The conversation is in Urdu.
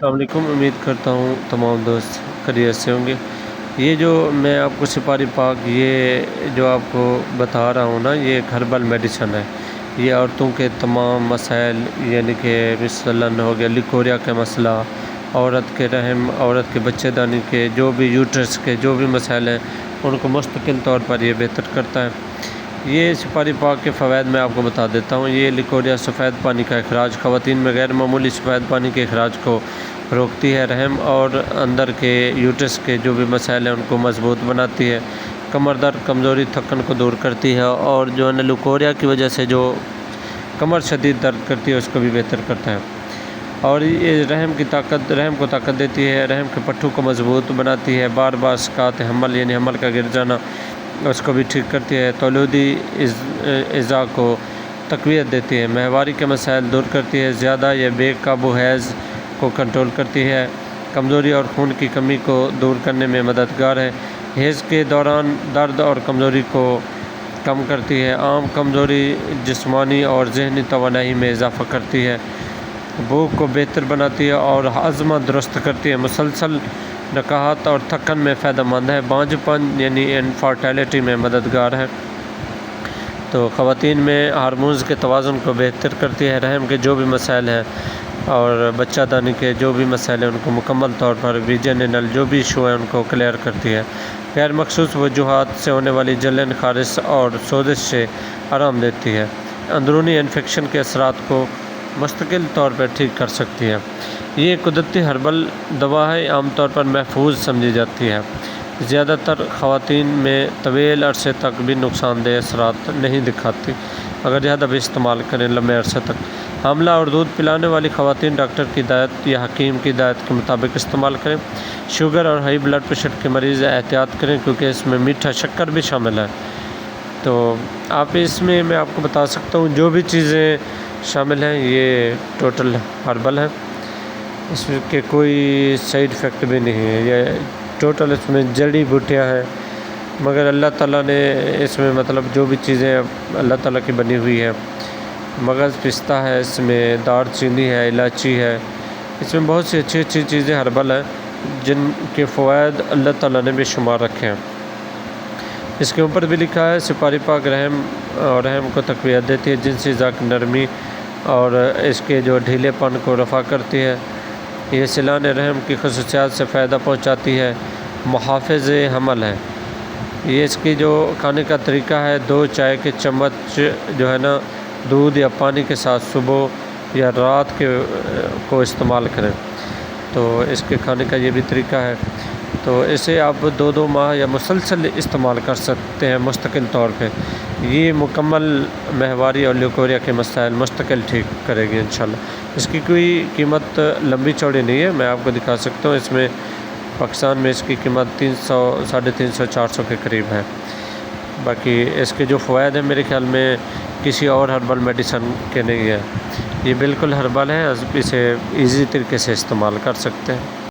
السلام علیکم، امید کرتا ہوں تمام دوست خیریت سے ہوں گے۔ یہ جو میں آپ کو سپاری پاک یہ جو آپ کو بتا رہا ہوں نا، یہ ایک ہربل میڈیسن ہے۔ یہ عورتوں کے تمام مسائل، یعنی کہ مثلاً ہو گیا لیکوریا کا مسئلہ، عورت کے رحم، عورت کے بچے دانی کے جو بھی یوٹرس کے جو بھی مسائل ہیں ان کو مستقل طور پر یہ بہتر کرتا ہے۔ یہ سپاری پاک کے فوائد میں آپ کو بتا دیتا ہوں۔ یہ لیکوریا سفید پانی کا اخراج، خواتین میں غیر معمولی سفید پانی کے اخراج کو روکتی ہے، رحم اور اندر کے یوٹرس کے جو بھی مسائل ہیں ان کو مضبوط بناتی ہے، کمر درد، کمزوری، تھکن کو دور کرتی ہے، اور جو ہے نا لیکوریا کی وجہ سے جو کمر شدید درد کرتی ہے اس کو بھی بہتر کرتا ہے۔ اور یہ رحم کو طاقت دیتی ہے، رحم کے پٹھوں کو مضبوط بناتی ہے، بار بار سکات حمل یعنی حمل کا گر جانا اس کو بھی ٹھیک کرتی ہے، تولودی اعضاء کو تقویت دیتی ہے، ماہواری کے مسائل دور کرتی ہے، زیادہ یا بے قابو حیض کو کنٹرول کرتی ہے، کمزوری اور خون کی کمی کو دور کرنے میں مددگار ہے، حیض کے دوران درد اور کمزوری کو کم کرتی ہے، عام کمزوری، جسمانی اور ذہنی توانائی میں اضافہ کرتی ہے، بھوک کو بہتر بناتی ہے اور ہاضمہ درست کرتی ہے، مسلسل نکاحت اور تھکن میں فائدہ مند ہے، بانجھ پن یعنی انفرٹیلٹی میں مددگار ہے، تو خواتین میں ہارمونز کے توازن کو بہتر کرتی ہے، رحم کے جو بھی مسائل ہیں اور بچہ دانی کے جو بھی مسائل ہیں ان کو مکمل طور پر ویجنینل جو بھی ایشو ہیں ان کو کلیئر کرتی ہے، غیر مخصوص وجوہات سے ہونے والی جلن، خارش اور سوزش سے آرام دیتی ہے، اندرونی انفیکشن کے اثرات کو مستقل طور پر ٹھیک کر سکتی ہے۔ یہ قدرتی ہربل دوا ہے، عام طور پر محفوظ سمجھی جاتی ہے، زیادہ تر خواتین میں طویل عرصے تک بھی نقصان دہ اثرات نہیں دکھاتی اگر زیادہ بھی استعمال کریں لمبے عرصے تک۔ حاملہ اور دودھ پلانے والی خواتین ڈاکٹر کی ہدایت یا حکیم کی ہدایت کے مطابق استعمال کریں۔ شوگر اور ہائی بلڈ پریشر کے مریض احتیاط کریں کیونکہ اس میں میٹھا شکر بھی شامل ہے، تو اس میں میں آپ کو بتا سکتا ہوں جو بھی چیزیں شامل ہیں یہ ٹوٹل ہربل ہیں، اس کے کوئی سائیڈ افیکٹ بھی نہیں ہے، یہ ٹوٹل اس میں جڑی بوٹیاں ہیں، مگر اللہ تعالیٰ نے اس میں مطلب جو بھی چیزیں اللہ تعالیٰ کی بنی ہوئی ہے، مغز پستہ ہے، اس میں دار چینی ہے، الائچی ہے، اس میں بہت سی اچھی اچھی چیزیں ہربل ہیں جن کے فوائد اللہ تعالیٰ نے بھی شمار رکھے ہیں۔ اس کے اوپر بھی لکھا ہے سپاری پاک رحم کو تقویت دیتی ہے، جنسی ذاک نرمی اور اس کے جو ڈھیلے پن کو رفع کرتی ہے، یہ سیلان رحم کی خصوصیات سے فائدہ پہنچاتی ہے، محافظ حمل ہے۔ یہ اس کی جو کھانے کا طریقہ ہے، 2 چائے کے چمچ جو ہے نا دودھ یا پانی کے ساتھ صبح یا رات کو استعمال کریں، تو اس کے کھانے کا یہ بھی طریقہ ہے، تو اسے آپ 2 ماہ یا مسلسل استعمال کر سکتے ہیں مستقل طور پہ، یہ مکمل ماہواری اور لیکوریا کے مسائل مستقل ٹھیک کرے گی انشاءاللہ۔ اس کی کوئی قیمت لمبی چوڑی نہیں ہے، میں آپ کو دکھا سکتا ہوں، اس میں پاکستان میں اس کی قیمت 300، 350، 400 کے قریب ہے، باقی اس کے جو فوائد ہیں میرے خیال میں کسی اور ہربل میڈیسن کے نہیں ہے، یہ بالکل ہربل ہے، اسے ایزی طریقے سے استعمال کر سکتے ہیں۔